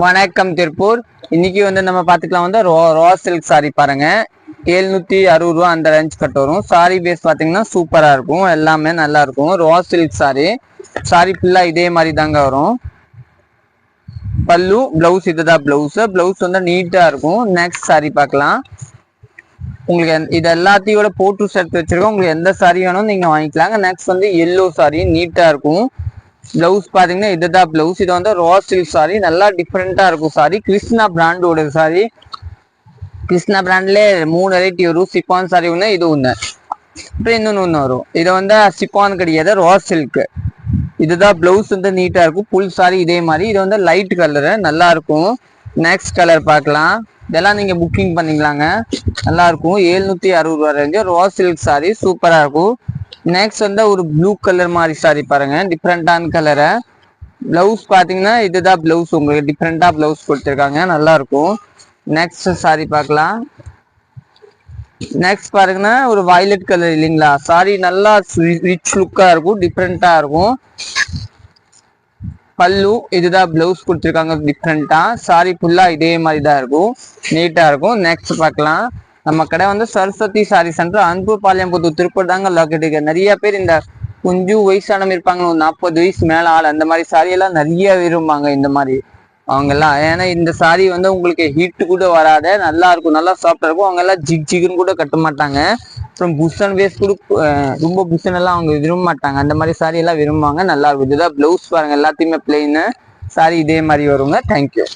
வணக்கம் திருப்பூர். இன்னைக்கு நம்ம பார்த்துக்கலாம் ரா சில்க் சாரி பாருங்க. 760 ரூபா அந்த ரேஞ்ச் கட் வரும். சாரி பேஸ் பார்த்தீங்கன்னா சூப்பரா இருக்கும், எல்லாமே நல்லா இருக்கும். ரா சில்க் சாரி. சாரி ஃபுல்லா இதே மாதிரி தாங்க வரும். பல்லு பிளவுஸ் இதுதான் பிளவுஸ் நீட்டா இருக்கும். நெக்ஸ்ட் சாரி பார்க்கலாம். உங்களுக்கு இது எல்லாத்தையோட போட்டு சேர்த்து வச்சிருக்கோம். உங்களுக்கு எந்த சாரி வேணும் நீங்க வாங்கிக்கலாங்க. நெக்ஸ்ட் எல்லோ சாரி நீட்டா இருக்கும். பிளவுஸ் பாத்தீங்கன்னா இதுதான் பிளவுஸ். இது ரா சில்க் சாரி, நல்லா டிஃப்ரெண்டா இருக்கும். சாரி கிருஷ்ணா பிராண்டோட சாரி. கிருஷ்ணா பிராண்ட்ல 3 வெரைட்டி வரும். சிப்பான் சாரி ஒண்ணு, இது ஒண்ணு, அப்புறம் இன்னொன்னு வரும். இது சிப்பான் கிடையாது, ரா சில்க். இதுதான் பிளவுஸ் நீட்டா இருக்கும். ஃபுல் சாரி இதே மாதிரி. இது லைட் கலரு, நல்லா இருக்கும். நெக்ஸ்ட் கலர் பார்க்கலாம். இதெல்லாம் நீங்க புக்கிங் பண்ணிக்கலாங்க, நல்லா இருக்கும். 760 ரூபா ரேஞ்சு. ரா சில்க் சாரி சூப்பரா இருக்கும். நெக்ஸ்ட் ஒரு ப்ளூ கலர் மாதிரி சாரி பாருங்க, டிஃப்ரெண்டான கலரை. பிளவுஸ் பாத்தீங்கன்னா இதுதான் பிளவுஸ். உங்களுக்கு டிஃப்ரெண்டா பிளவுஸ் கொடுத்துருக்காங்க, நல்லா இருக்கும். நெக்ஸ்ட் சாரி பார்க்கலாம். நெக்ஸ்ட் பாருங்கன்னா ஒரு வயலட் கலர் இல்லைங்களா, சாரி நல்லா ரிச் லுக்கா இருக்கும், டிஃப்ரெண்டா இருக்கும். பல்லு இதுதான் பிளவுஸ் கொடுத்துருக்காங்க டிஃப்ரெண்டா. சாரி ஃபுல்லா இதே மாதிரி தான் இருக்கும், நீட்டா இருக்கும். நெக்ஸ்ட் பார்க்கலாம். நம்ம கடை சரஸ்வதி சாரி சென்டர், அன்புபாளையம் புது திருப்பூர் தாங்க லொக்கேட். நிறைய பேர் இந்த கொஞ்சம் வயசானவங்க இருப்பாங்க, 40 வயசு மேல ஆள், அந்த மாதிரி சாரி எல்லாம் நிறைய விரும்பாங்க. இந்த மாதிரி அவங்க எல்லாம், ஏன்னா இந்த சாரி உங்களுக்கு ஹீட் கூட வராத, நல்லா இருக்கும், நல்லா சாஃப்டா இருக்கும். அவங்க எல்லாம் ஜிக் ஜிகுன்னு கூட கட்ட மாட்டாங்க. அப்புறம் புஷன் வேஸ் கூட ரொம்ப புஷன் எல்லாம் அவங்க விரும்ப மாட்டாங்க. அந்த மாதிரி சாரி எல்லாம் விரும்புவாங்க, நல்லா இருக்கும். இதுதான் பிளவுஸ் பாருங்க, எல்லாத்தையுமே பிளெயின் சாரி இதே மாதிரி வருங்க. தேங்க்யூ.